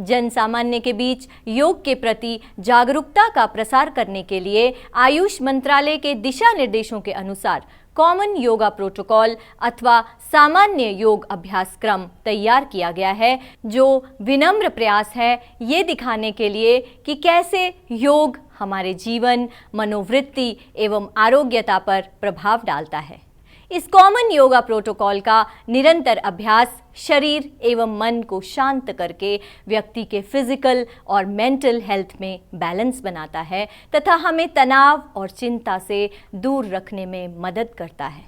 जन सामान्य के बीच योग के प्रति जागरूकता का प्रसार करने के लिए आयुष मंत्रालय के दिशा निर्देशों के अनुसार कॉमन योगा प्रोटोकॉल अथवा सामान्य योग अभ्यास क्रम तैयार किया गया है, जो विनम्र प्रयास है ये दिखाने के लिए कि कैसे योग हमारे जीवन, मनोवृत्ति एवं आरोग्यता पर प्रभाव डालता है। इस कॉमन योगा प्रोटोकॉल का निरंतर अभ्यास शरीर एवं मन को शांत करके व्यक्ति के फिजिकल और मेंटल हेल्थ में बैलेंस बनाता है तथा हमें तनाव और चिंता से दूर रखने में मदद करता है।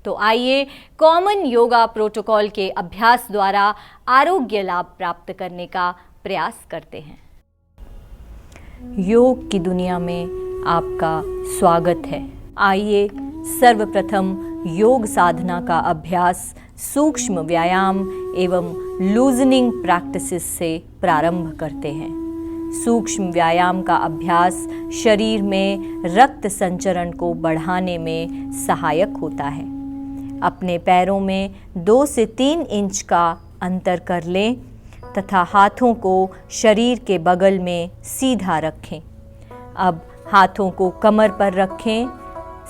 तो आइए कॉमन योगा प्रोटोकॉल के अभ्यास द्वारा आरोग्य लाभ प्राप्त करने का प्रयास करते हैं। योग की दुनिया में आपका स्वागत है। आइए सर्वप्रथम योग साधना का अभ्यास सूक्ष्म व्यायाम एवं लूजनिंग प्रैक्टिसेस से प्रारंभ करते हैं। सूक्ष्म व्यायाम का अभ्यास शरीर में रक्त संचरण को बढ़ाने में सहायक होता है। अपने पैरों में 2 से 3 इंच का अंतर कर लें तथा हाथों को शरीर के बगल में सीधा रखें। अब हाथों को कमर पर रखें।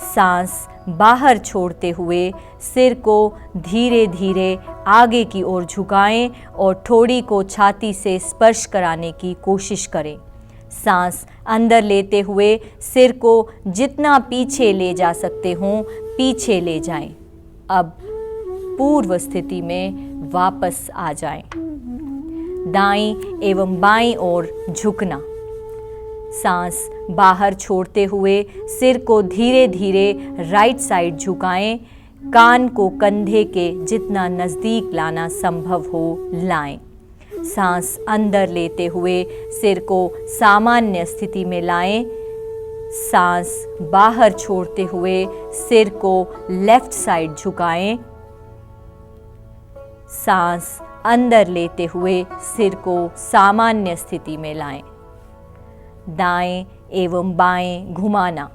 सांस बाहर छोड़ते हुए सिर को धीरे धीरे आगे की ओर झुकाएं और ठोड़ी को छाती से स्पर्श कराने की कोशिश करें। सांस अंदर लेते हुए सिर को जितना पीछे ले जा सकते हों पीछे ले जाएं। अब पूर्व स्थिति में वापस आ जाएं। दाईं एवं बाईं ओर झुकना। सांस बाहर छोड़ते हुए सिर को धीरे धीरे राइट साइड झुकाएं। कान को कंधे के जितना नज़दीक लाना संभव हो लाएं। सांस अंदर लेते हुए सिर को सामान्य स्थिति में लाएं। सांस बाहर छोड़ते हुए सिर को लेफ्ट साइड झुकाएं। सांस अंदर लेते हुए सिर को सामान्य स्थिति में लाएं। दाएं एवं बाएं घुमाना।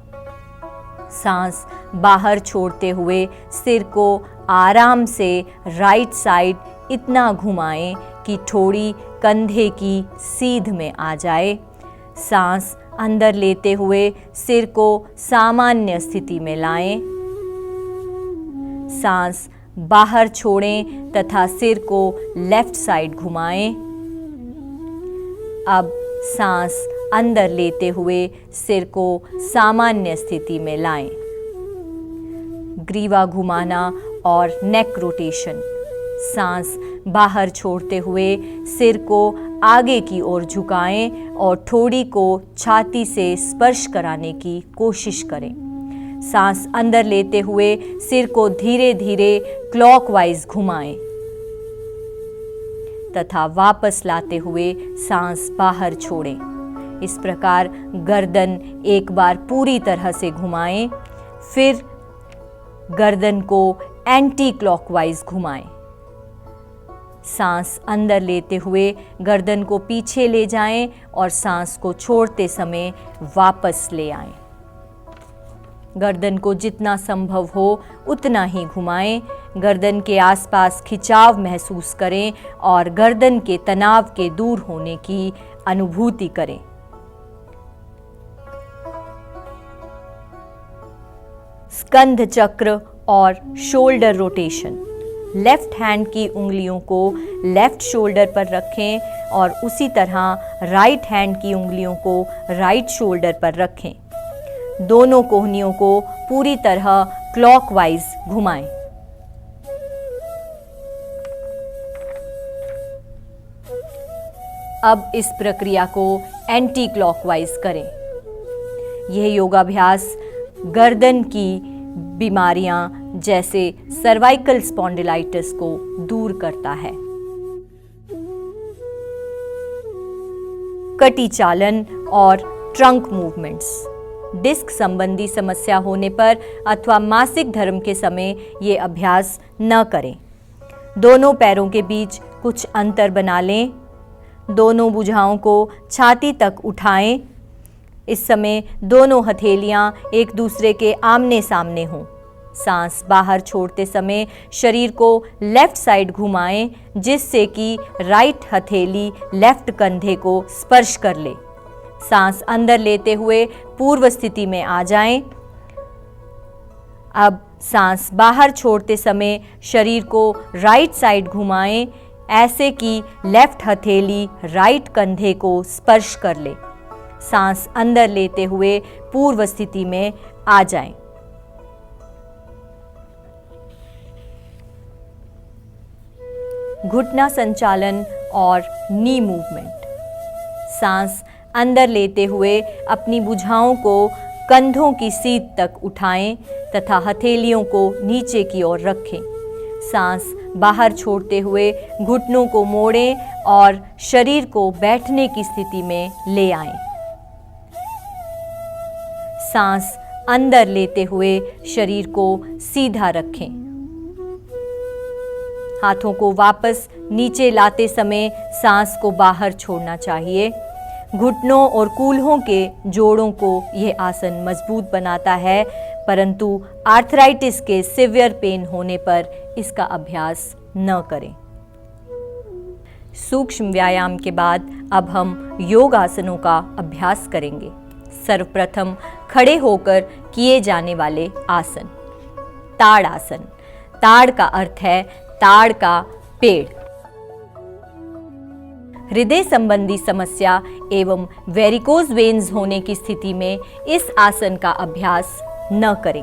सांस बाहर छोड़ते हुए सिर को आराम से राइट साइड इतना घुमाएं कि ठोड़ी कंधे की सीध में आ जाए। सांस अंदर लेते हुए सिर को सामान्य स्थिति में लाएं। सांस बाहर छोड़ें तथा सिर को लेफ्ट साइड घुमाएं। अब सांस अंदर लेते हुए सिर को सामान्य स्थिति में लाएं। ग्रीवा घुमाना और नेक रोटेशन। सांस बाहर छोड़ते हुए सिर को आगे की ओर झुकाएं और ठोड़ी को छाती से स्पर्श कराने की कोशिश करें। सांस अंदर लेते हुए सिर को धीरे धीरे क्लॉकवाइज घुमाएं तथा वापस लाते हुए सांस बाहर छोड़ें। इस प्रकार गर्दन एक बार पूरी तरह से घुमाएं, फिर गर्दन को एंटी क्लॉकवाइज घुमाएं। सांस अंदर लेते हुए गर्दन को पीछे ले जाएं और सांस को छोड़ते समय वापस ले आएं। गर्दन को जितना संभव हो उतना ही घुमाएं। गर्दन के आसपास खिंचाव महसूस करें और गर्दन के तनाव के दूर होने की अनुभूति करें। स्कंध चक्र और शोल्डर रोटेशन। लेफ्ट हैंड की उंगलियों को लेफ्ट शोल्डर पर रखें और उसी तरह राइट हैंड की उंगलियों को राइट शोल्डर पर रखें। दोनों कोहनियों को पूरी तरह क्लॉकवाइज घुमाएं। अब इस प्रक्रिया को एंटी क्लॉकवाइज करें। यह योगाभ्यास गर्दन की बीमारियां जैसे सर्वाइकल स्पॉन्डिलाइटिस को दूर करता है। कटी चालन और ट्रंक मूवमेंट्स। डिस्क संबंधी समस्या होने पर अथवा मासिक धर्म के समय ये अभ्यास न करें। दोनों पैरों के बीच कुछ अंतर बना लें। दोनों भुजाओं को छाती तक उठाएं। इस समय दोनों हथेलियां एक दूसरे के आमने सामने हों। सांस बाहर छोड़ते समय शरीर को लेफ्ट साइड घुमाएं, जिससे कि राइट हथेली लेफ्ट कंधे को स्पर्श कर ले। सांस अंदर लेते हुए पूर्व स्थिति में आ जाएं। अब सांस बाहर छोड़ते समय शरीर को राइट साइड घुमाएं, ऐसे कि लेफ्ट हथेली राइट कंधे को स्पर्श कर ले। सांस अंदर लेते हुए पूर्व स्थिति में आ जाएं। घुटना संचालन और नी मूवमेंट। सांस अंदर लेते हुए अपनी भुजाओं को कंधों की सीध तक उठाएं तथा हथेलियों को नीचे की ओर रखें। सांस बाहर छोड़ते हुए घुटनों को मोड़ें और शरीर को बैठने की स्थिति में ले आएं। सांस अंदर लेते हुए शरीर को सीधा रखें। हाथों को वापस नीचे लाते समय सांस को बाहर छोड़ना चाहिए। घुटनों और कूल्हों के जोड़ों को यह आसन मजबूत बनाता है, परंतु आर्थराइटिस के सीवियर पेन होने पर इसका अभ्यास न करें। सूक्ष्म व्यायाम के बाद अब हम योग आसनों का अभ्यास करेंगे। सर्वप्रथम खड़े होकर किए जाने वाले आसन, ताड़ आसन। ताड़ का अर्थ है ताड़ का पेड़। हृदय संबंधी समस्या एवं वेरिकोज वेन्स होने की स्थिति में इस आसन का अभ्यास न करें।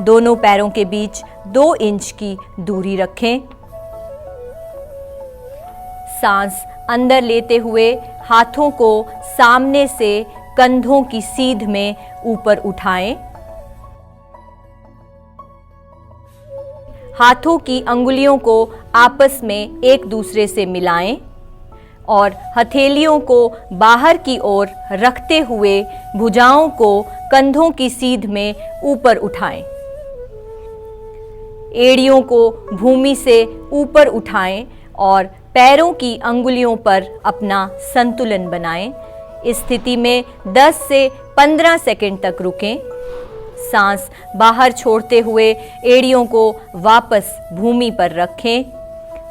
दोनों पैरों के बीच 2 इंच की दूरी रखें। सांस अंदर लेते हुए हाथों को सामने से कंधों की सीध में ऊपर उठाएं। हाथों की अंगुलियों को आपस में एक दूसरे से मिलाएं और हथेलियों को बाहर की ओर रखते हुए भुजाओं को कंधों की सीध में ऊपर उठाएं। एड़ियों को भूमि से ऊपर उठाएं और पैरों की अंगुलियों पर अपना संतुलन बनाएं। इस स्थिति में 10 से 15 सेकंड तक रुकें। सांस बाहर छोड़ते हुए एड़ियों को वापस भूमि पर रखें।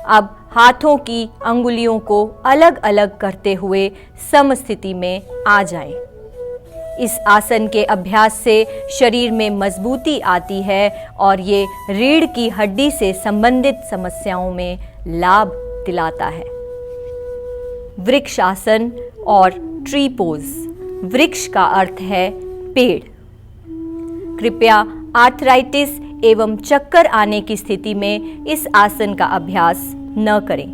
अब हाथों की अंगुलियों को अलग अलग करते हुए समस्थिति में आ जाएं। इस आसन के अभ्यास से शरीर में मजबूती आती है और ये रीढ़ की हड्डी से संबंधित समस्याओं में लाभ दिलाता है। वृक्ष आसन और ट्री पोज। वृक्ष का अर्थ है पेड़। कृपया आर्थराइटिस एवं चक्कर आने की स्थिति में इस आसन का अभ्यास न करें।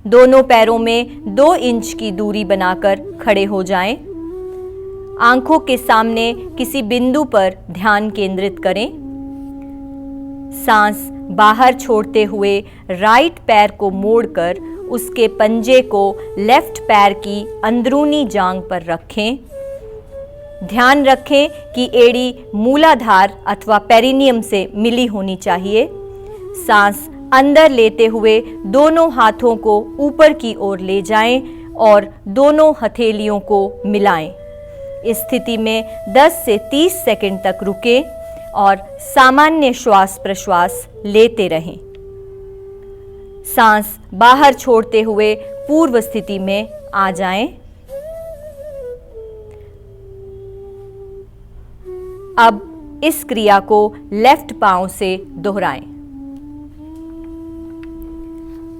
दोनों पैरों में 2 इंच की दूरी बनाकर खड़े हो जाएं। आंखों के सामने किसी बिंदु पर ध्यान केंद्रित करें। सांस बाहर छोड़ते हुए राइट पैर को मोड़कर उसके पंजे को लेफ्ट पैर की अंदरूनी जांघ पर रखें। ध्यान रखें कि एड़ी मूलाधार अथवा पेरिनियम से मिली होनी चाहिए। सांस अंदर लेते हुए दोनों हाथों को ऊपर की ओर ले जाएं और दोनों हथेलियों को मिलाएं। इस स्थिति में 10 से 30 सेकंड तक रुकें और सामान्य श्वास प्रश्वास लेते रहें। सांस बाहर छोड़ते हुए पूर्व स्थिति में आ जाएं। अब इस क्रिया को लेफ्ट पांव से दोहराएं।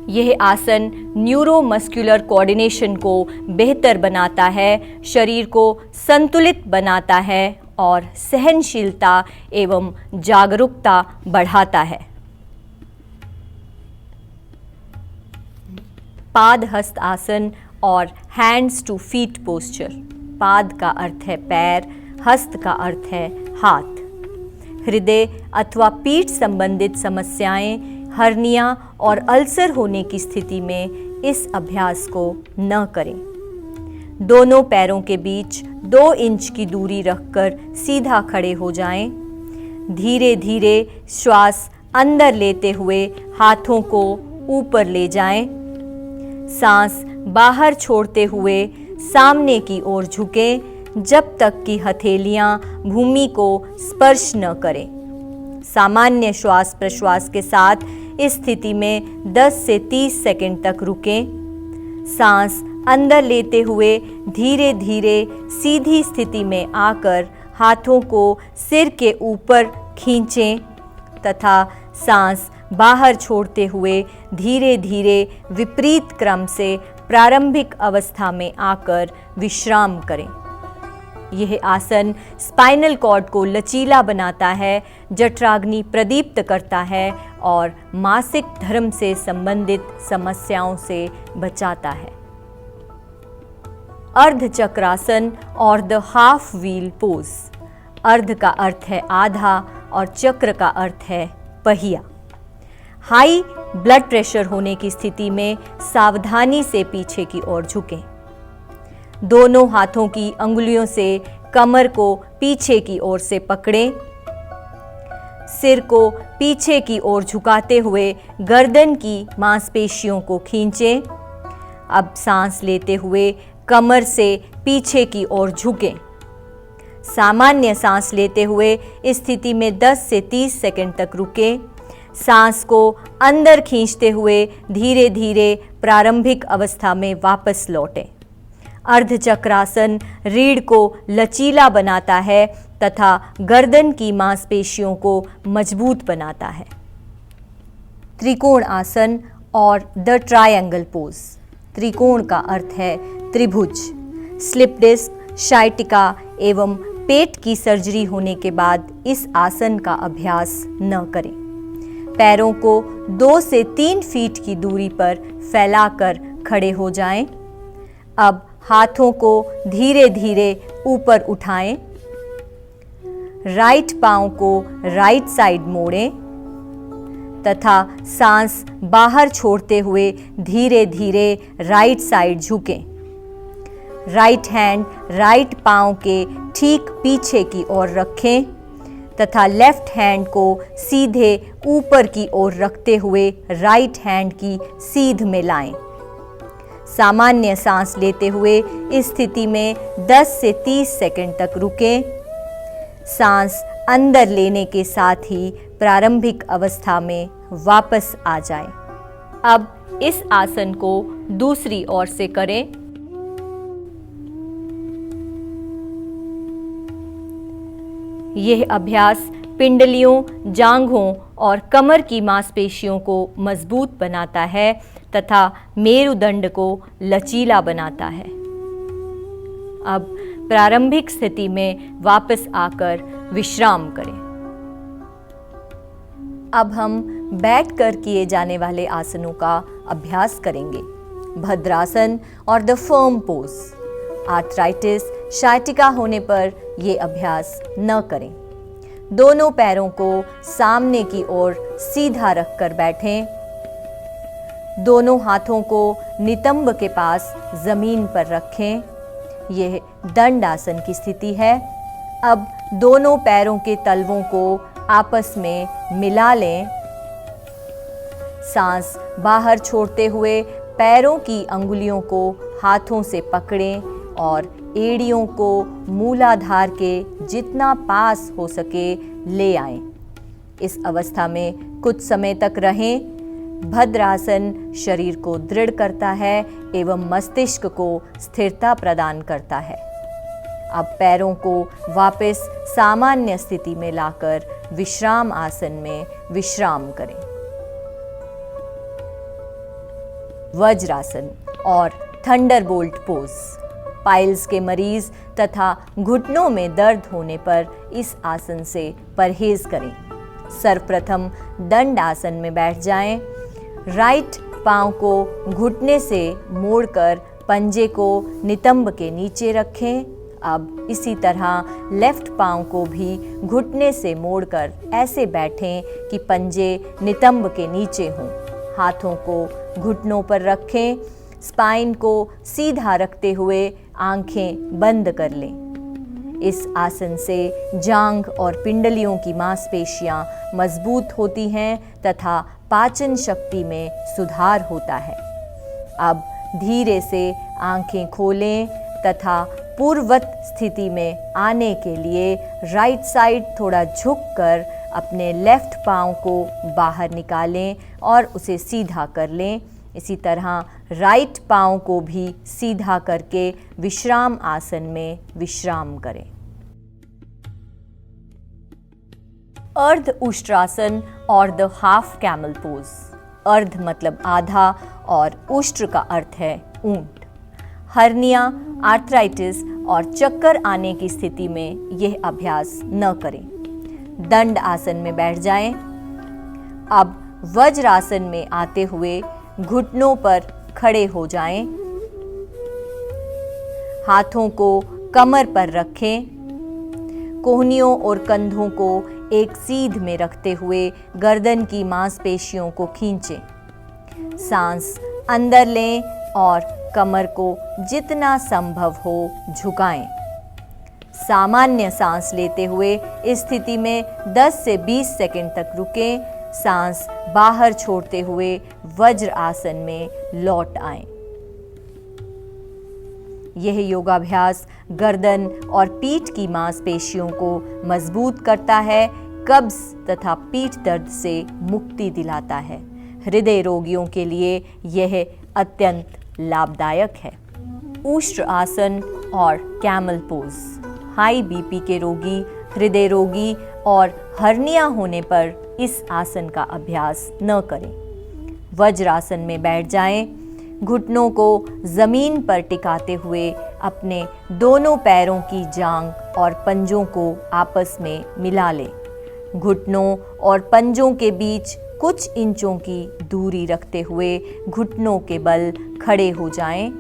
यह आसन न्यूरोमस्कुलर कोऑर्डिनेशन को बेहतर बनाता है, शरीर को संतुलित बनाता है और सहनशीलता एवं जागरूकता बढ़ाता है। पाद हस्त आसन और हैंड्स टू फीट पोस्चर। पाद का अर्थ है पैर, हस्त का अर्थ है हाथ। हृदय अथवा पीठ संबंधित समस्याएं, हर्निया और अल्सर होने की स्थिति में इस अभ्यास को न करें। दोनों पैरों के बीच 2 इंच की दूरी रखकर सीधा खड़े हो जाएं। धीरे धीरे श्वास अंदर लेते हुए हाथों को ऊपर ले जाएं। सांस बाहर छोड़ते हुए सामने की ओर झुकें जब तक कि हथेलियां भूमि को स्पर्श न करें। सामान्य श्वास प्रश्वास के साथ इस स्थिति में 10 से 30 सेकंड तक रुकें। सांस अंदर लेते हुए धीरे धीरे सीधी स्थिति में आकर हाथों को सिर के ऊपर खींचें तथा सांस बाहर छोड़ते हुए धीरे धीरे विपरीत क्रम से प्रारंभिक अवस्था में आकर विश्राम करें। यह आसन स्पाइनल कॉर्ड को लचीला बनाता है, जठराग्नि प्रदीप्त करता है और मासिक धर्म से संबंधित समस्याओं से बचाता है। अर्ध चक्रासन और द हाफ व्हील पोज। अर्ध का अर्थ है आधा और चक्र का अर्थ है पहिया। हाई ब्लड प्रेशर होने की स्थिति में सावधानी से पीछे की ओर झुकें। दोनों हाथों की अंगुलियों से कमर को पीछे की ओर से पकड़ें। सिर को पीछे की ओर झुकाते हुए गर्दन की मांसपेशियों को खींचें। अब सांस लेते हुए कमर से पीछे की ओर झुकें। सामान्य सांस लेते हुए इस स्थिति में 10 से 30 सेकंड तक रुकें। सांस को अंदर खींचते हुए धीरे धीरे प्रारंभिक अवस्था में वापस लौटें। अर्धचक्रासन रीढ़ को लचीला बनाता है तथा गर्दन की मांसपेशियों को मजबूत बनाता है। त्रिकोण आसन और द ट्रायंगल पोज। त्रिकोण का अर्थ है त्रिभुज। स्लिप डिस्क, शाइटिका एवं पेट की सर्जरी होने के बाद इस आसन का अभ्यास न करें। पैरों को 2 से 3 फीट की दूरी पर फैलाकर खड़े हो जाएं। अब हाथों को धीरे धीरे ऊपर उठाएं। राइट पांव को राइट साइड मोड़ें तथा सांस बाहर छोड़ते हुए धीरे धीरे राइट साइड झुकें। राइट हैंड राइट पांव के ठीक पीछे की ओर रखें तथा लेफ्ट हैंड को सीधे ऊपर की ओर रखते हुए राइट हैंड की सीध में लाएं। सामान्य सांस लेते हुए इस स्थिति में 10 से 30 सेकंड तक रुकें। सांस अंदर लेने के साथ ही प्रारंभिक अवस्था में वापस आ जाएं। अब इस आसन को दूसरी ओर से करें। यह अभ्यास पिंडलियों, जांघों और कमर की मांसपेशियों को मजबूत बनाता है तथा मेरुदंड को लचीला बनाता है। अब प्रारंभिक स्थिति में वापस आकर विश्राम करें। अब हम बैठकर किए जाने वाले आसनों का अभ्यास करेंगे। भद्रासन और द फर्म पोज। आर्थराइटिस, शाइटिका होने पर ये अभ्यास न करें। दोनों पैरों को सामने की ओर सीधा रखकर बैठें। दोनों हाथों को नितंब के पास जमीन पर रखें। यह दंड आसन की स्थिति है। अब दोनों पैरों के तलवों को आपस में मिला लें। सांस बाहर छोड़ते हुए पैरों की अंगुलियों को हाथों से पकड़ें और एड़ियों को मूलाधार के जितना पास हो सके ले आएं। इस अवस्था में कुछ समय तक रहें। भद्रासन शरीर को दृढ़ करता है एवं मस्तिष्क को स्थिरता प्रदान करता है। अब पैरों को वापस सामान्य स्थिति में लाकर विश्राम आसन में विश्राम करें। वज्रासन और थंडरबोल्ट पोज। पाइल्स के मरीज तथा घुटनों में दर्द होने पर इस आसन से परहेज करें। सर्वप्रथम दंड आसन में बैठ जाएं। राइट पांव को घुटने से मोड़कर पंजे को नितंब के नीचे रखें। अब इसी तरह लेफ्ट पांव को भी घुटने से मोड़कर ऐसे बैठें कि पंजे नितंब के नीचे हों। हाथों को घुटनों पर रखें। स्पाइन को सीधा रखते हुए आंखें बंद कर लें। इस आसन से जांघ और पिंडलियों की मांसपेशियां मजबूत होती हैं तथा पाचन शक्ति में सुधार होता है। अब धीरे से आंखें खोलें तथा पूर्ववत स्थिति में आने के लिए राइट साइड थोड़ा झुककर अपने लेफ्ट पाँव को बाहर निकालें और उसे सीधा कर लें। इसी तरह राइट पाँव को भी सीधा करके विश्राम आसन में विश्राम करें। अर्ध उष्ट्रासन और द हाफ कैमल पोज। अर्ध मतलब आधा और उष्ट्र का अर्थ है ऊंट। हर्निया, आर्थराइटिस और चक्कर आने की स्थिति में यह अभ्यास न करें। दंड आसन में बैठ जाएं। अब वज्रासन में आते हुए घुटनों पर खड़े हो जाएं। हाथों को कमर पर रखें। कोहनियों और कंधों को एक सीध में रखते हुए गर्दन की मांसपेशियों को खींचें। सांस अंदर लें और कमर को जितना संभव हो झुकाएं। सामान्य सांस लेते हुए इस स्थिति में 10 से 20 सेकंड तक रुकें। सांस बाहर छोड़ते हुए वज्र आसन में लौट आएं। यह योगाभ्यास गर्दन और पीठ की मांसपेशियों को मजबूत करता है, कब्ज तथा पीठ दर्द से मुक्ति दिलाता है। हृदय रोगियों के लिए यह अत्यंत लाभदायक है। उष्ट्र आसन और कैमल पोज। हाई बीपी के रोगी, हृदय रोगी और हर्निया होने पर इस आसन का अभ्यास न करें। वज्रासन में बैठ जाएं। घुटनों को जमीन पर टिकाते हुए अपने दोनों पैरों की जांघ और पंजों को आपस में मिला लें। घुटनों और पंजों के बीच कुछ इंचों की दूरी रखते हुए घुटनों के बल खड़े हो जाएं।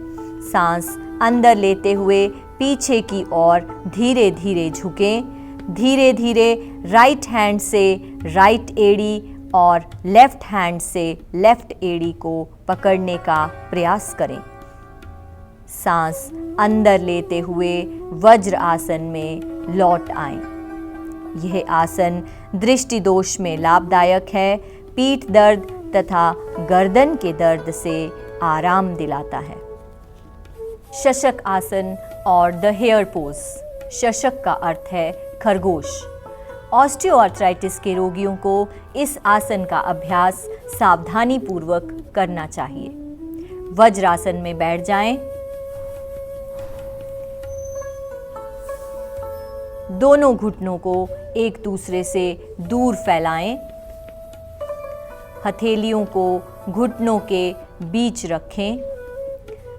सांस अंदर लेते हुए पीछे की ओर धीरे धीरे झुकें। धीरे धीरे राइट हैंड से राइट एड़ी और लेफ्ट हैंड से लेफ्ट एड़ी को पकड़ने का प्रयास करें। सांस अंदर लेते हुए वज्र आसन में लौट आएं। यह आसन दृष्टि दोष में लाभदायक है, पीठ दर्द तथा गर्दन के दर्द से आराम दिलाता है। शशक आसन और द हेयर पोज। शशक का अर्थ है खरगोश। ऑस्टियोआर्थराइटिस के रोगियों को इस आसन का अभ्यास सावधानी पूर्वक करना चाहिए। वज्रासन में बैठ जाएं। दोनों घुटनों को एक दूसरे से दूर फैलाएं। हथेलियों को घुटनों के बीच रखें।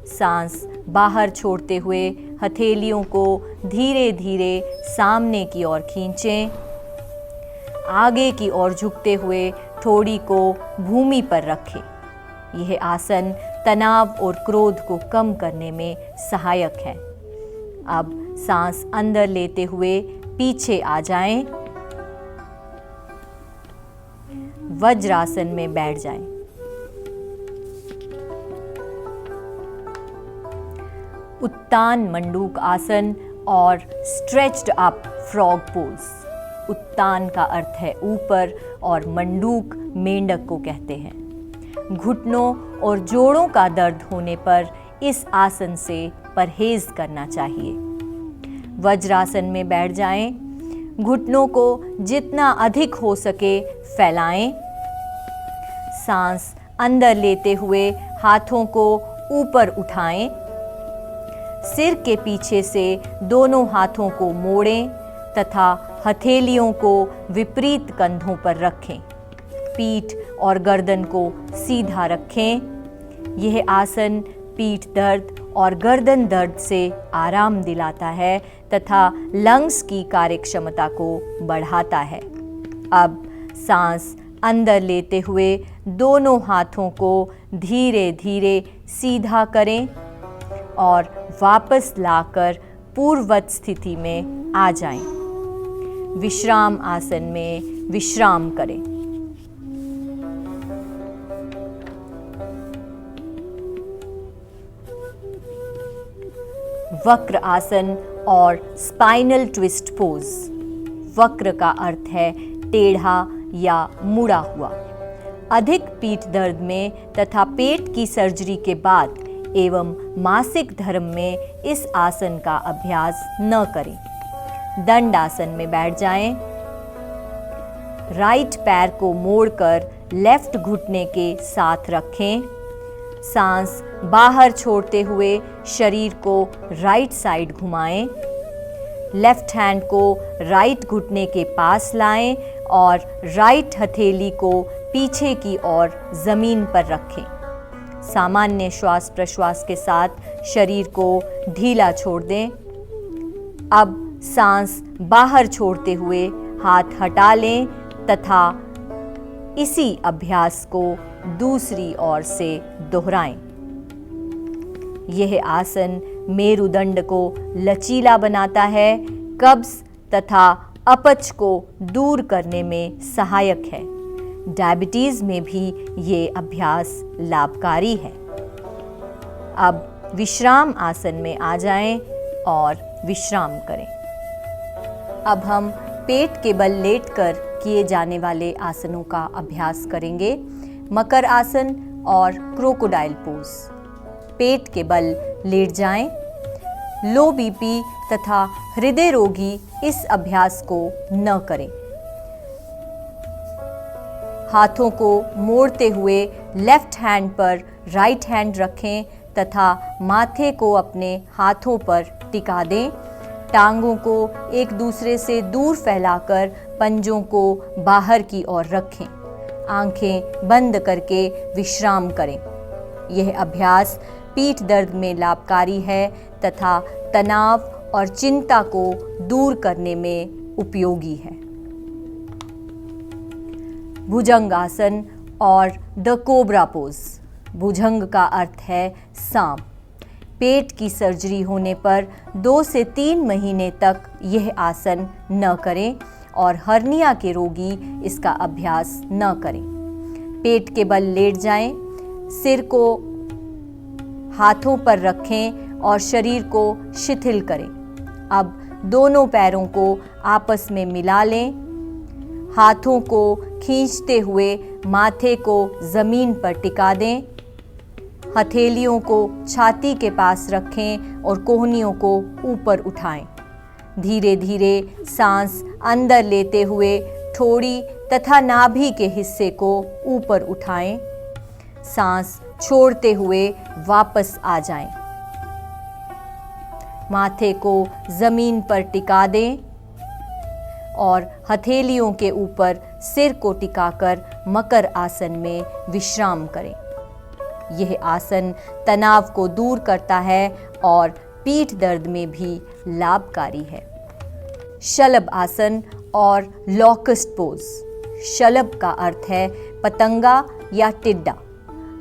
सांस बाहर छोड़ते हुए हथेलियों को धीरे धीरे सामने की ओर खींचें। आगे की ओर झुकते हुए ठोड़ी को भूमि पर रखें। यह आसन तनाव और क्रोध को कम करने में सहायक है। अब सांस अंदर लेते हुए पीछे आ जाएं। वज्रासन में बैठ जाएं। उत्तान मंडूक आसन और स्ट्रेच्ड अप फ्रॉग पोज। उत्तान का अर्थ है ऊपर और मंडूक मेंढक को कहते हैं। घुटनों और जोड़ों का दर्द होने पर इस आसन से परहेज करना चाहिए। वज्रासन में बैठ जाएं। घुटनों को जितना अधिक हो सके फैलाएं। सांस अंदर लेते हुए हाथों को ऊपर उठाएं। सिर के पीछे से दोनों हाथों को मोड़ें तथा हथेलियों को विपरीत कंधों पर रखें। पीठ और गर्दन को सीधा रखें। यह आसन पीठ दर्द और गर्दन दर्द से आराम दिलाता है तथा लंग्स की कार्यक्षमता को बढ़ाता है। अब सांस अंदर लेते हुए दोनों हाथों को धीरे धीरे सीधा करें और वापस लाकर पूर्ववत स्थिति में आ जाएं। विश्राम आसन में विश्राम करें। वक्र आसन और स्पाइनल ट्विस्ट पोज। वक्र का अर्थ है टेढ़ा या मुड़ा हुआ। अधिक पीठ दर्द में तथा पेट की सर्जरी के बाद एवं मासिक धर्म में इस आसन का अभ्यास न करें। दंड आसन में बैठ जाएं। राइट पैर को मोड़कर लेफ्ट घुटने के साथ रखें। सांस बाहर छोड़ते हुए शरीर को राइट साइड घुमाएं। लेफ्ट हैंड को राइट घुटने के पास लाएं और राइट हथेली को पीछे की ओर जमीन पर रखें। सामान्य श्वास प्रश्वास के साथ शरीर को ढीला छोड़ दें। अब सांस बाहर छोड़ते हुए हाथ हटा लें तथा इसी अभ्यास को दूसरी ओर से दोहराएं। यह आसन मेरुदंड को लचीला बनाता है, कब्ज तथा अपच को दूर करने में सहायक है। डायबिटीज में भी ये अभ्यास लाभकारी है। अब विश्राम आसन में आ जाएं और विश्राम करें। अब हम पेट के बल लेटकर किए जाने वाले आसनों का अभ्यास करेंगे। मकर आसन और क्रोकोडाइल पोज। पेट के बल लेट जाएं। लो बीपी तथा हृदय रोगी इस अभ्यास को न करें। हाथों को मोड़ते हुए लेफ्ट हैंड पर राइट हैंड रखें तथा माथे को अपने हाथों पर टिका दें। टांगों को एक दूसरे से दूर फैलाकर पंजों को बाहर की ओर रखें। आंखें बंद करके विश्राम करें। यह अभ्यास पीठ दर्द में लाभकारी है तथा तनाव और चिंता को दूर करने में उपयोगी है। भुजंग आसन और द कोबरा पोज। भुजंग का अर्थ है सांप। पेट की सर्जरी होने पर 2 से 3 महीने तक यह आसन न करें और हर्निया के रोगी इसका अभ्यास न करें। पेट के बल लेट जाएं, सिर को हाथों पर रखें और शरीर को शिथिल करें। अब दोनों पैरों को आपस में मिला लें। हाथों को खींचते हुए माथे को जमीन पर टिका दें। हथेलियों को छाती के पास रखें और कोहनियों को ऊपर उठाएं। धीरे धीरे सांस अंदर लेते हुए ठोड़ी तथा नाभि के हिस्से को ऊपर उठाएं। सांस छोड़ते हुए वापस आ जाएं। माथे को जमीन पर टिका दें और हथेलियों के ऊपर सिर को टिकाकर मकर आसन में विश्राम करें। यह आसन तनाव को दूर करता है और पीठ दर्द में भी लाभकारी है। शलभ आसन और लॉकस्ट पोज। शलभ का अर्थ है पतंगा या टिड्डा।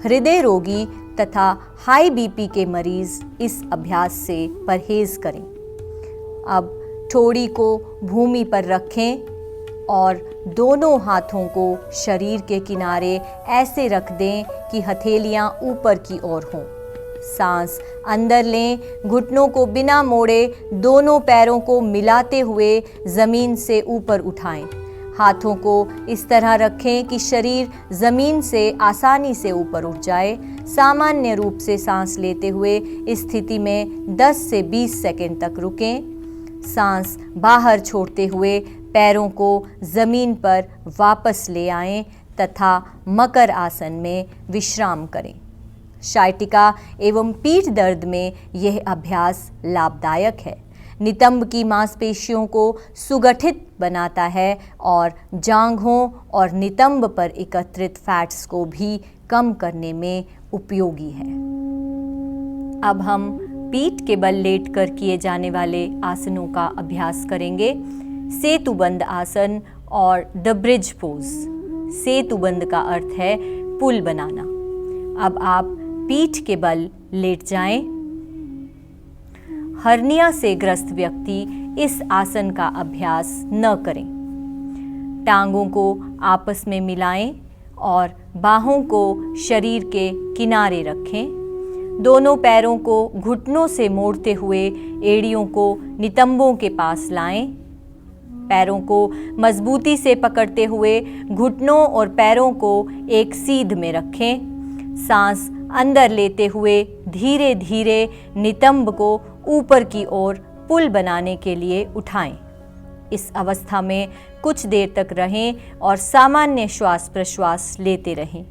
हृदय रोगी तथा हाई बीपी के मरीज इस अभ्यास से परहेज करें। अब ठोड़ी को भूमि पर रखें और दोनों हाथों को शरीर के किनारे ऐसे रख दें कि हथेलियां ऊपर की ओर हों। सांस अंदर लें। घुटनों को बिना मोड़े दोनों पैरों को मिलाते हुए जमीन से ऊपर उठाएं। हाथों को इस तरह रखें कि शरीर जमीन से आसानी से ऊपर उठ जाए। सामान्य रूप से सांस लेते हुए इस स्थिति में 10 से 20 सेकंड तक रुकें। सांस बाहर छोड़ते हुए पैरों को जमीन पर वापस ले आएं तथा मकर आसन में विश्राम करें। शाइटिका एवं पीठ दर्द में यह अभ्यास लाभदायक है। नितंब की मांसपेशियों को सुगठित बनाता है और जांघों और नितंब पर एकत्रित फैट्स को भी कम करने में उपयोगी है। अब हम पीठ के बल लेटकर किए जाने वाले आसनों का अभ्यास करेंगे। सेतुबंद आसन और द ब्रिज पोज। सेतुबंद का अर्थ है पुल बनाना। अब आप पीठ के बल लेट जाएं। हर्निया से ग्रस्त व्यक्ति इस आसन का अभ्यास न करें। टांगों को आपस में मिलाएं और बाहों को शरीर के किनारे रखें। दोनों पैरों को घुटनों से मोड़ते हुए एड़ियों को नितंबों के पास लाएं। पैरों को मजबूती से पकड़ते हुए घुटनों और पैरों को एक सीध में रखें। सांस अंदर लेते हुए धीरे धीरे नितंब को ऊपर की ओर पुल बनाने के लिए उठाएं। इस अवस्था में कुछ देर तक रहें और सामान्य श्वास प्रश्वास लेते रहें।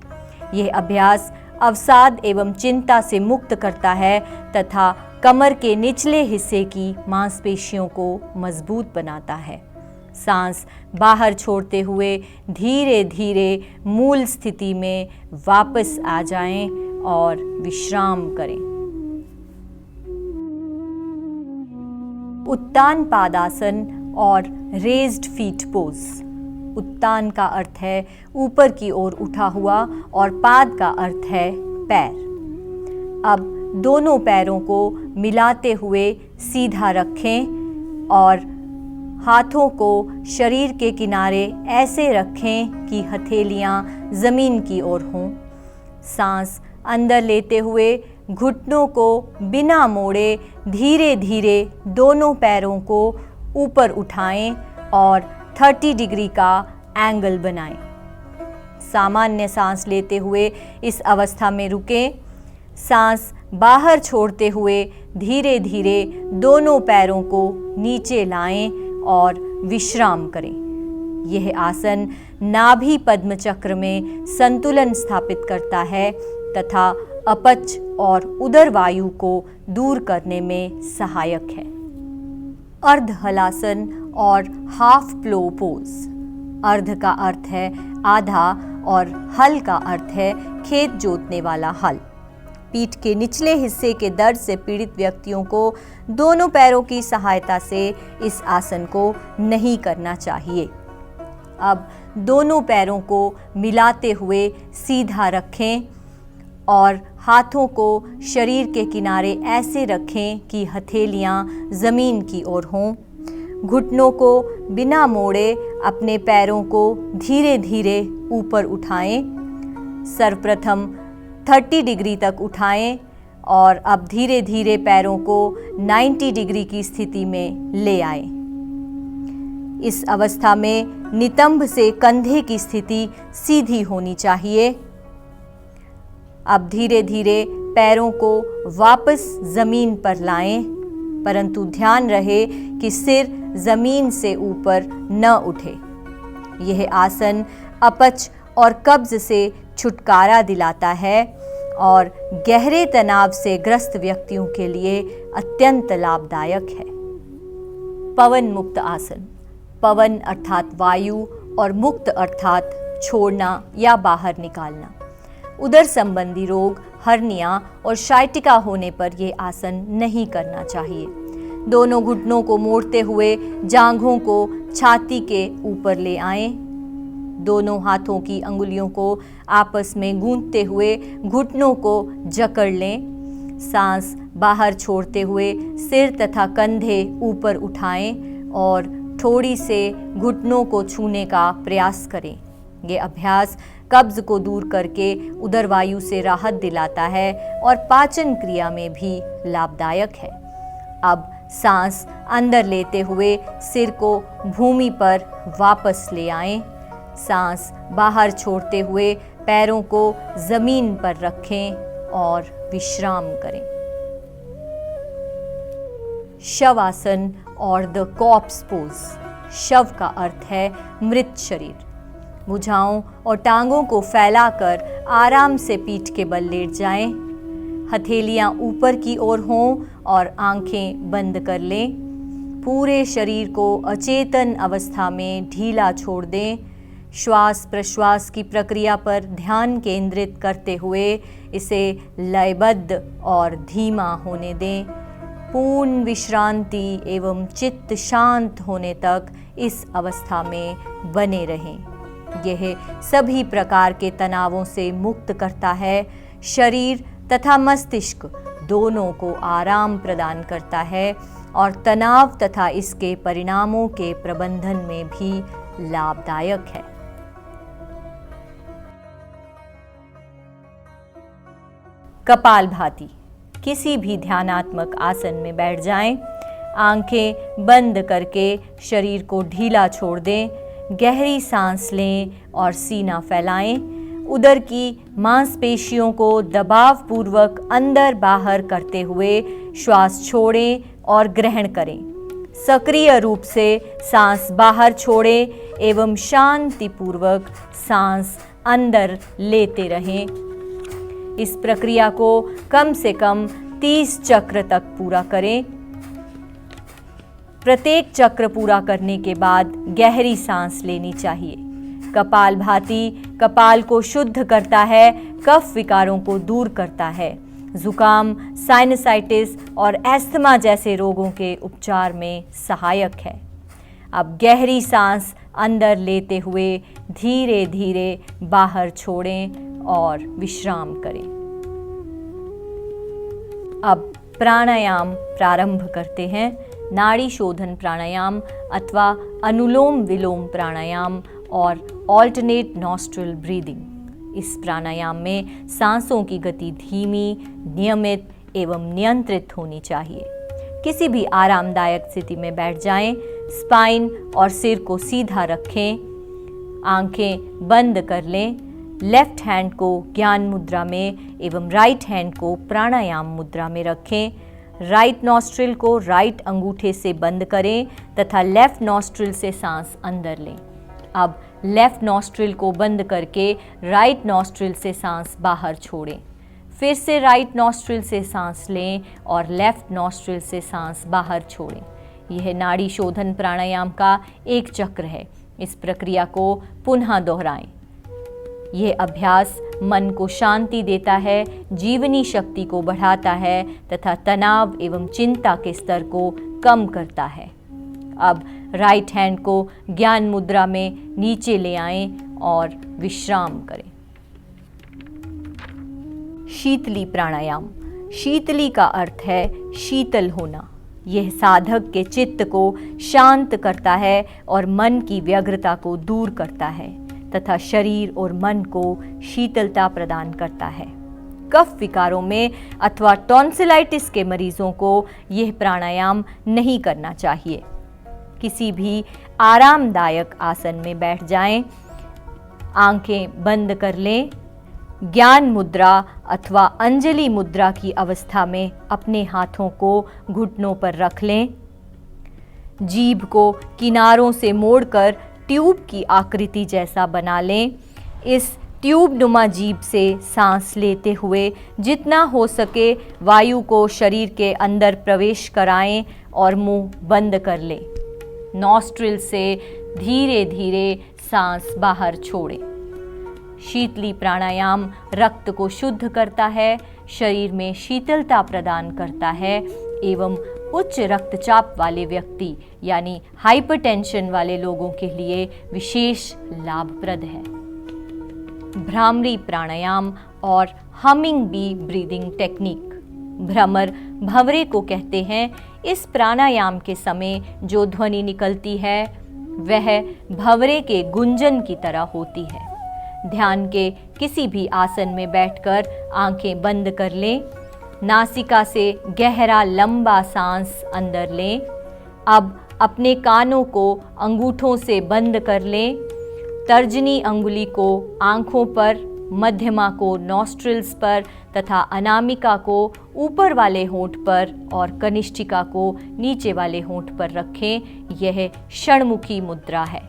यह अभ्यास अवसाद एवं चिंता से मुक्त करता है तथा कमर के निचले हिस्से की मांसपेशियों को मजबूत बनाता है। सांस बाहर छोड़ते हुए धीरे धीरे मूल स्थिति में वापस आ जाएं और विश्राम करें। उत्तान पादासन और रेज्ड फीट पोज। उत्तान का अर्थ है ऊपर की ओर उठा हुआ और पाद का अर्थ है पैर। अब दोनों पैरों को मिलाते हुए सीधा रखें और हाथों को शरीर के किनारे ऐसे रखें कि हथेलियां जमीन की ओर हों। सांस अंदर लेते हुए घुटनों को बिना मोड़े धीरे धीरे दोनों पैरों को ऊपर उठाएं और 30 डिग्री का एंगल बनाएं। सामान्य सांस लेते हुए इस अवस्था में रुकें। सांस बाहर छोड़ते हुए धीरे धीरे दोनों पैरों को नीचे लाएं और विश्राम करें। यह आसन नाभि पद्म चक्र में संतुलन स्थापित करता है तथा अपच और उदर वायु को दूर करने में सहायक है। अर्ध हलासन और हाफ प्लो पोज। अर्ध का अर्थ है आधा और हल का अर्थ है खेत जोतने वाला हल। पीठ के निचले हिस्से के दर्द से पीड़ित व्यक्तियों को दोनों पैरों की सहायता से इस आसन को नहीं करना चाहिए। अब दोनों पैरों को मिलाते हुए सीधा रखें और हाथों को शरीर के किनारे ऐसे रखें कि हथेलियां जमीन की ओर हों। घुटनों को बिना मोड़े अपने पैरों को धीरे धीरे ऊपर उठाएं। सर्वप्रथम 30 डिग्री तक उठाएं और अब धीरे धीरे पैरों को 90 डिग्री की स्थिति में ले आएं। इस अवस्था में नितंब से कंधे की स्थिति सीधी होनी चाहिए। अब धीरे धीरे पैरों को वापस जमीन पर लाएं, परंतु ध्यान रहे कि सिर जमीन से ऊपर न उठे। यह आसन अपच और कब्ज से छुटकारा दिलाता है और गहरे तनाव से ग्रस्त व्यक्तियों के लिए अत्यंत लाभदायक है। पवन मुक्त आसन। पवन अर्थात वायु और मुक्त अर्थात छोड़ना या बाहर निकालना। उदर संबंधी रोग, हर्निया और शाइटिका होने पर यह आसन नहीं करना चाहिए। दोनों घुटनों को मोड़ते हुए जांघों को छाती के ऊपर ले आएं। दोनों हाथों की अंगुलियों को आपस में गूंथते हुए घुटनों को जकड़ लें। सांस बाहर छोड़ते हुए सिर तथा कंधे ऊपर उठाएं और ठोड़ी से घुटनों को छूने का प्रयास करें। ये अभ्यास कब्ज को दूर करके उदर वायु से राहत दिलाता है और पाचन क्रिया में भी लाभदायक है। अब सांस अंदर लेते हुए सिर को भूमि पर वापस ले आएं। सांस बाहर छोड़ते हुए पैरों को जमीन पर रखें और विश्राम करें। शवासन और द कॉर्प्स पोज। शव का अर्थ है मृत शरीर। भुजाओं और टांगों को फैलाकर आराम से पीठ के बल लेट जाएं। हथेलियां ऊपर की ओर हों और आंखें बंद कर लें। पूरे शरीर को अचेतन अवस्था में ढीला छोड़ दें। श्वास प्रश्वास की प्रक्रिया पर ध्यान केंद्रित करते हुए इसे लयबद्ध और धीमा होने दें। पूर्ण विश्रांति एवं चित्त शांत होने तक इस अवस्था में बने रहें। यह सभी प्रकार के तनावों से मुक्त करता है, शरीर तथा मस्तिष्क दोनों को आराम प्रदान करता है और तनाव तथा इसके परिणामों के प्रबंधन में भी लाभदायक है। कपालभाति। किसी भी ध्यानात्मक आसन में बैठ जाएं, आंखें बंद करके शरीर को ढीला छोड़ दें, गहरी सांस लें और सीना फैलाएं। उदर की मांसपेशियों को दबाव पूर्वक अंदर बाहर करते हुए श्वास छोड़ें और ग्रहण करें। सक्रिय रूप से सांस बाहर छोड़ें एवं शांतिपूर्वक सांस अंदर लेते रहें। इस प्रक्रिया को कम से कम 30 चक्र तक पूरा करें। प्रत्येक चक्र पूरा करने के बाद गहरी सांस लेनी चाहिए। कपालभाति कपाल को शुद्ध करता है, कफ विकारों को दूर करता है, जुकाम, साइनसाइटिस और एस्थमा जैसे रोगों के उपचार में सहायक है। अब गहरी सांस अंदर लेते हुए धीरे धीरे बाहर छोड़ें और विश्राम करें। अब प्राणायाम प्रारंभ करते हैं। नाड़ी शोधन प्राणायाम अथवा अनुलोम विलोम प्राणायाम और ऑल्टरनेट नॉस्ट्रल ब्रीदिंग। इस प्राणायाम में सांसों की गति धीमी, नियमित एवं नियंत्रित होनी चाहिए। किसी भी आरामदायक स्थिति में बैठ जाएं, स्पाइन और सिर को सीधा रखें, आंखें बंद कर लें। लेफ्ट हैंड को ज्ञान मुद्रा में एवं राइट हैंड को प्राणायाम मुद्रा में रखें। राइट नॉस्ट्रिल को राइट अंगूठे से बंद करें तथा लेफ्ट नॉस्ट्रिल से सांस अंदर लें। अब लेफ्ट नॉस्ट्रिल को बंद करके राइट नॉस्ट्रिल से सांस बाहर छोड़ें। फिर से राइट नॉस्ट्रिल से सांस लें और लेफ्ट नॉस्ट्रिल से सांस बाहर छोड़ें। यह नाड़ी शोधन प्राणायाम का एक चक्र है। इस प्रक्रिया को पुनः दोहराएं। यह अभ्यास मन को शांति देता है, जीवनी शक्ति को बढ़ाता है तथा तनाव एवं चिंता के स्तर को कम करता है। अब राइट हैंड को ज्ञान मुद्रा में नीचे ले आएं और विश्राम करें। शीतली प्राणायाम। शीतली का अर्थ है शीतल होना। यह साधक के चित्त को शांत करता है और मन की व्यग्रता को दूर करता है तथा शरीर और मन को शीतलता प्रदान करता है। कफ विकारों में अथवा टॉन्सिलाइटिस के मरीजों को यह प्राणायाम नहीं करना चाहिए। किसी भी आरामदायक आसन में बैठ जाएं, आंखें बंद कर लें। ज्ञान मुद्रा अथवा अंजलि मुद्रा की अवस्था में अपने हाथों को घुटनों पर रख लें। जीभ को किनारों से मोड़कर ट्यूब की आकृति जैसा बना लें। इस ट्यूब नुमा जीभ से सांस लेते हुए जितना हो सके वायु को शरीर के अंदर प्रवेश कराएं और मुंह बंद कर लें। नॉस्ट्रिल से धीरे धीरे सांस बाहर छोड़ें। शीतली प्राणायाम रक्त को शुद्ध करता है, शरीर में शीतलता प्रदान करता है एवं उच्च रक्तचाप वाले व्यक्ति यानी हाइपरटेंशन वाले लोगों के लिए विशेष लाभप्रद है। भ्रामरी प्राणायाम और हमिंग बी ब्रीदिंग टेक्निक। भ्रमर भंवरे को कहते हैं। इस प्राणायाम के समय जो ध्वनि निकलती है वह भंवरे के गुंजन की तरह होती है। ध्यान के किसी भी आसन में बैठकर आंखें बंद कर लें। नासिका से गहरा लंबा सांस अंदर लें। अब अपने कानों को अंगूठों से बंद कर लें। तर्जनी अंगुली को आंखों पर, मध्यमा को नॉस्ट्रिल्स पर तथा अनामिका को ऊपर वाले होंठ पर और कनिष्ठिका को नीचे वाले होंठ पर रखें। यह षणमुखी मुद्रा है।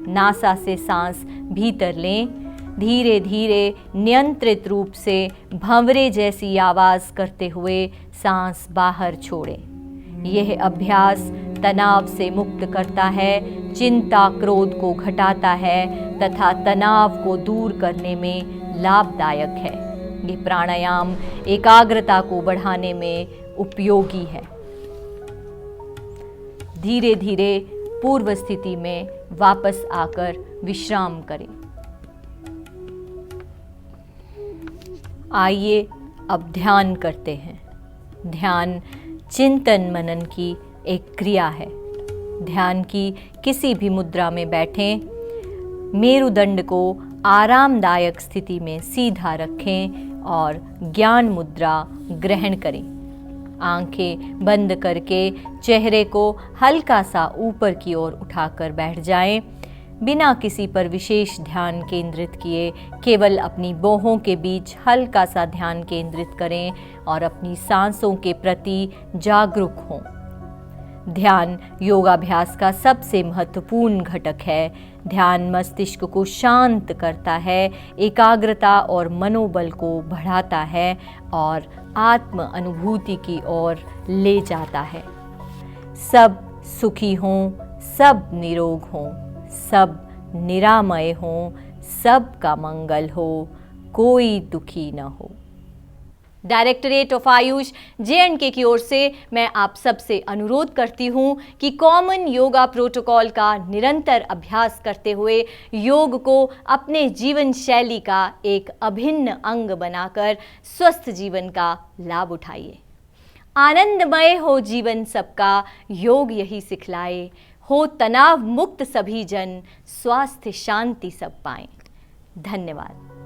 नासा से सांस भीतर लें। धीरे धीरे नियंत्रित रूप से भंवरे जैसी आवाज करते हुए सांस बाहर छोड़ें। यह अभ्यास तनाव से मुक्त करता है, चिंता क्रोध को घटाता है तथा तनाव को दूर करने में लाभदायक है। यह प्राणायाम एकाग्रता को बढ़ाने में उपयोगी है। धीरे धीरे पूर्व स्थिति में वापस आकर विश्राम करें। आइए अब ध्यान करते हैं। ध्यान चिंतन मनन की एक क्रिया है। ध्यान की किसी भी मुद्रा में बैठें। मेरुदंड को आरामदायक स्थिति में सीधा रखें और ज्ञान मुद्रा ग्रहण करें। आंखें बंद करके चेहरे को हल्का सा ऊपर की ओर उठाकर बैठ जाएं। बिना किसी पर विशेष ध्यान केंद्रित किए केवल अपनी बाहों के बीच हल्का सा ध्यान केंद्रित करें और अपनी सांसों के प्रति जागरूक हों। ध्यान योगाभ्यास का सबसे महत्वपूर्ण घटक है। ध्यान मस्तिष्क को शांत करता है, एकाग्रता और मनोबल को बढ़ाता है और आत्म अनुभूति की ओर ले जाता है। सब सुखी हों, सब निरोग हों, सब निरामय हों, सबका मंगल हो, कोई दुखी न हो। डायरेक्टरेट ऑफ आयुष J&K की ओर से मैं आप सबसे अनुरोध करती हूँ कि कॉमन योगा प्रोटोकॉल का निरंतर अभ्यास करते हुए योग को अपने जीवन शैली का एक अभिन्न अंग बनाकर स्वस्थ जीवन का लाभ उठाइए। आनंदमय हो जीवन सबका, योग यही सिखलाए, हो तनाव मुक्त सभी जन, स्वास्थ्य शांति सब पाएं। धन्यवाद।